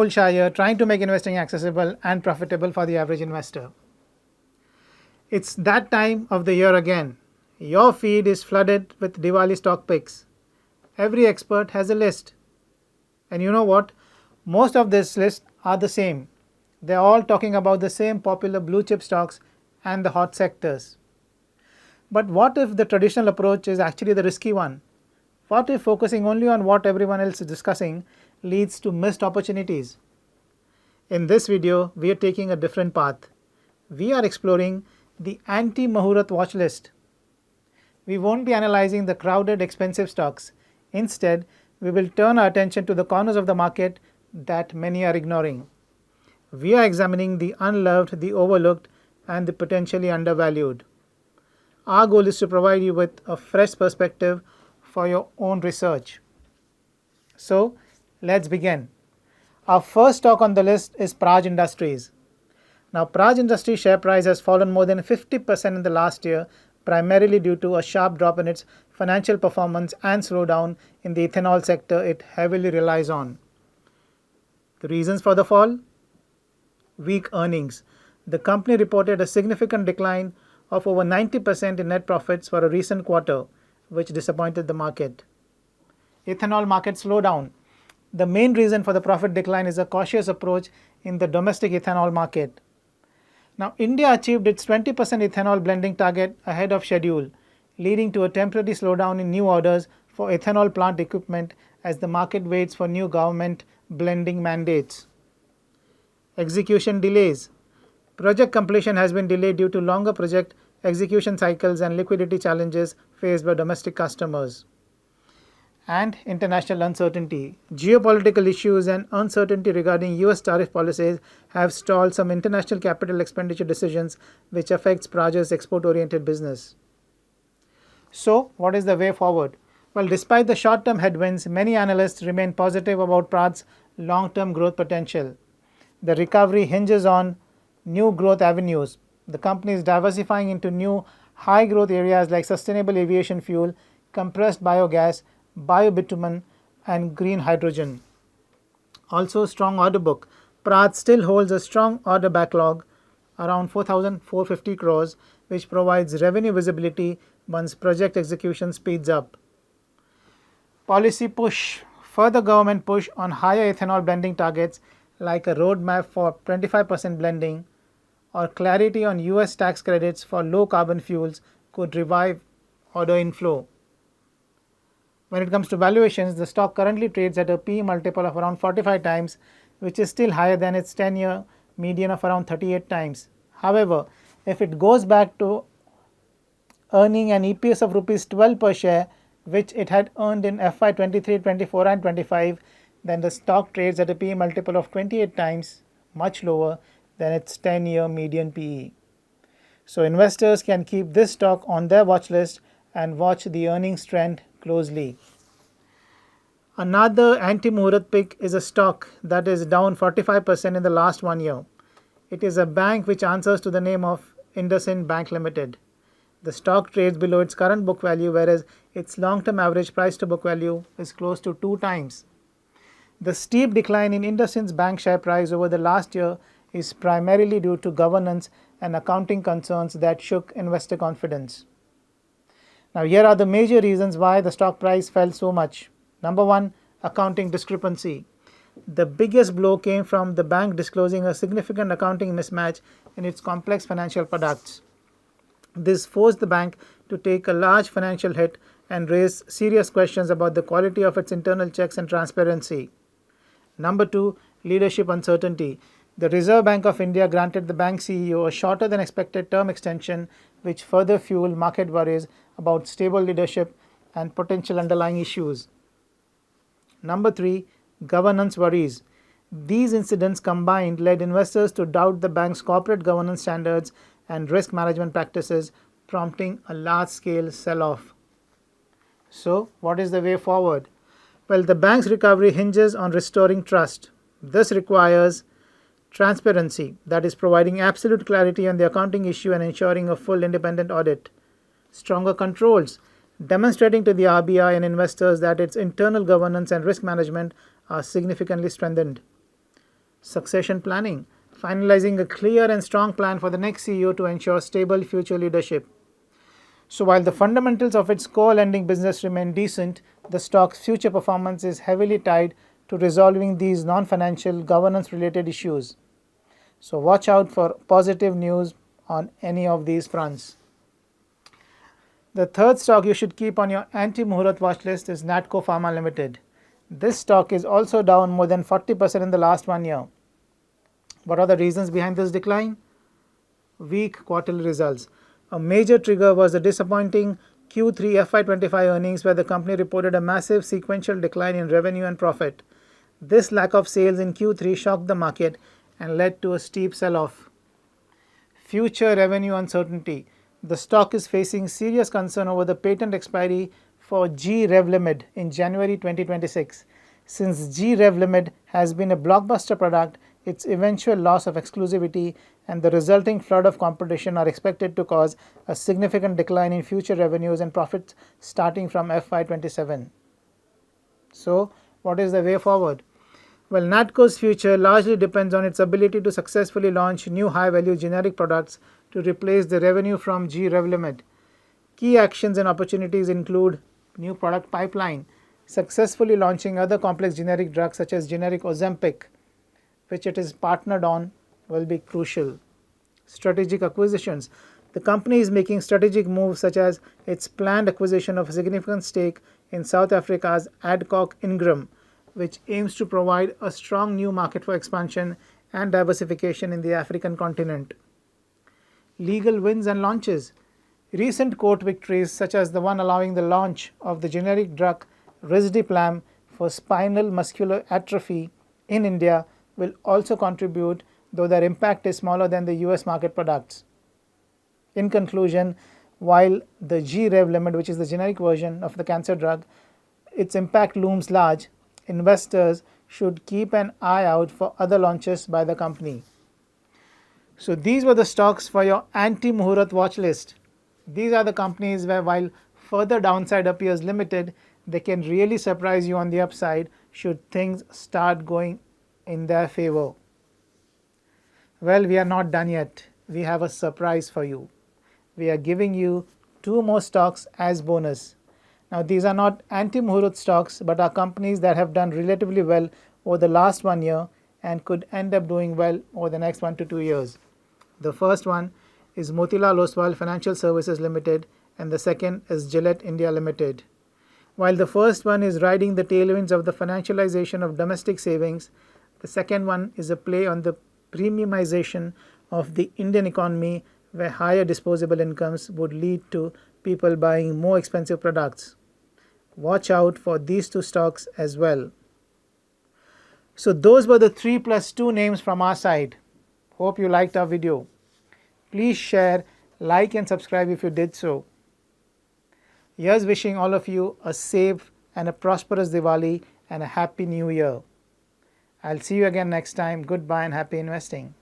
Rahul Shah here, trying to make investing accessible and profitable for the average investor. It's that time of the year again. Your feed is flooded with Diwali stock picks. Every expert has a list. And you know what? Most of this list are the same. They're all talking about the same popular blue chip stocks and the hot sectors. But what if the traditional approach is actually the risky one? What if focusing only on what everyone else is discussing leads to missed opportunities? In this video, we are taking a different path. We are exploring the Anti-Muhurat watchlist. We won't be analyzing the crowded, expensive stocks. Instead, we will turn our attention to the corners of the market that many are ignoring. We are examining the unloved, the overlooked, and the potentially undervalued. Our goal is to provide you with a fresh perspective for your own research. So, let's begin. Our first stock on the list is Praj Industries. Now, Praj Industries share price has fallen more than 50% in the last year, primarily due to a sharp drop in its financial performance and slowdown in the ethanol sector it heavily relies on. The reasons for the fall? Weak earnings. The company reported a significant decline of over 90% in net profits for a recent quarter, which disappointed the market. Ethanol market slowdown. The main reason for the profit decline is a cautious approach in the domestic ethanol market. Now, India achieved its 20% ethanol blending target ahead of schedule, leading to a temporary slowdown in new orders for ethanol plant equipment as the market waits for new government blending mandates. Execution delays. Project completion has been delayed due to longer project execution cycles and liquidity challenges faced by domestic customers. And international uncertainty. Geopolitical issues and uncertainty regarding US tariff policies have stalled some international capital expenditure decisions, which affects Praj's export-oriented business. So, what is the way forward? Well, despite the short-term headwinds, many analysts remain positive about Praj's long-term growth potential. The recovery hinges on new growth avenues. The company is diversifying into new high-growth areas like sustainable aviation fuel, compressed biogas, biobitumen, and green hydrogen. Also, strong order book. Praj still holds a strong order backlog, around 4,450 crores, which provides revenue visibility once project execution speeds up. Policy push. Further government push on higher ethanol blending targets like a roadmap for 25% blending or clarity on US tax credits for low carbon fuels could revive order inflow. When it comes to valuations, the stock currently trades at a PE multiple of around 45 times, which is still higher than its 10-year median of around 38 times. However, if it goes back to earning an EPS of rupees 12 per share, which it had earned in FY 23, 24 and 25, then the stock trades at a PE multiple of 28 times, much lower than its 10-year median PE. So investors can keep this stock on their watch list and watch the earnings trend closely. Another anti-Muhurat pick is a stock that is down 45% in the last 1 year. It is a bank which answers to the name of IndusInd Bank Limited. The stock trades below its current book value, whereas its long-term average price to book value is close to 2 times. The steep decline in IndusInd's bank share price over the last year is primarily due to governance and accounting concerns that shook investor confidence. Now, here are the major reasons why the stock price fell so much. Number one, accounting discrepancy. The biggest blow came from the bank disclosing a significant accounting mismatch in its complex financial products. This forced the bank to take a large financial hit and raise serious questions about the quality of its internal checks and transparency. Number two, leadership uncertainty. The Reserve Bank of India granted the bank CEO a shorter than expected term extension, which further fueled market worries about stable leadership and potential underlying issues. Number three, governance worries. These incidents combined led investors to doubt the bank's corporate governance standards and risk management practices, prompting a large-scale sell-off. So, what is the way forward? Well, the bank's recovery hinges on restoring trust. This requires transparency, that is, providing absolute clarity on the accounting issue and ensuring a full independent audit. Stronger controls, demonstrating to the RBI and investors that its internal governance and risk management are significantly strengthened. Succession planning, finalizing a clear and strong plan for the next CEO to ensure stable future leadership. So while the fundamentals of its core lending business remain decent, the stock's future performance is heavily tied to resolving these non-financial governance-related issues. So watch out for positive news on any of these fronts. The third stock you should keep on your anti-Muhurat watch list is Natco Pharma Limited. This stock is also down more than 40% in the last 1 year. What are the reasons behind this decline? Weak quarterly results. A major trigger was the disappointing Q3 FY25 earnings, where the company reported a massive sequential decline in revenue and profit. This lack of sales in Q3 shocked the market and led to a steep sell-off. Future revenue uncertainty. The stock is facing serious concern over the patent expiry for Revlimid in January 2026. Since Revlimid has been a blockbuster product, its eventual loss of exclusivity and the resulting flood of competition are expected to cause a significant decline in future revenues and profits starting from FY27. So, what is the way forward? Well, Natco's future largely depends on its ability to successfully launch new high-value generic products to replace the revenue from Revlimid. Key actions and opportunities include new product pipeline, successfully launching other complex generic drugs such as generic Ozempic, which it is partnered on, will be crucial. Strategic acquisitions. The company is making strategic moves such as its planned acquisition of a significant stake in South Africa's Adcock Ingram, which aims to provide a strong new market for expansion and diversification in the African continent. Legal wins and launches. Recent court victories, such as the one allowing the launch of the generic drug Risdiplam for spinal muscular atrophy in India, will also contribute, though their impact is smaller than the US market products. In conclusion, while the Revlimid, which is the generic version of the cancer drug, its impact looms large, investors should keep an eye out for other launches by the company. So these were the stocks for your anti-Muhurat watch list. These are the companies where, while further downside appears limited, they can really surprise you on the upside should things start going in their favor. Well, we are not done yet. We have a surprise for you. We are giving you 2 more stocks as bonus. Now, these are not anti-Muhurat stocks, but are companies that have done relatively well over the last 1 year and could end up doing well over the next 1 to 2 years. The first one is Motilal Oswal Financial Services Limited, and the second is Gillette India Limited. While the first one is riding the tailwinds of the financialization of domestic savings, the second one is a play on the premiumization of the Indian economy, where higher disposable incomes would lead to people buying more expensive products. Watch out for these 2 stocks as well. So those were the 3 plus 2 names from our side. Hope you liked our video. Please share, like and subscribe if you did so. Here's wishing all of you a safe and a prosperous Diwali and a happy new year. I'll see you again next time. Goodbye and happy investing.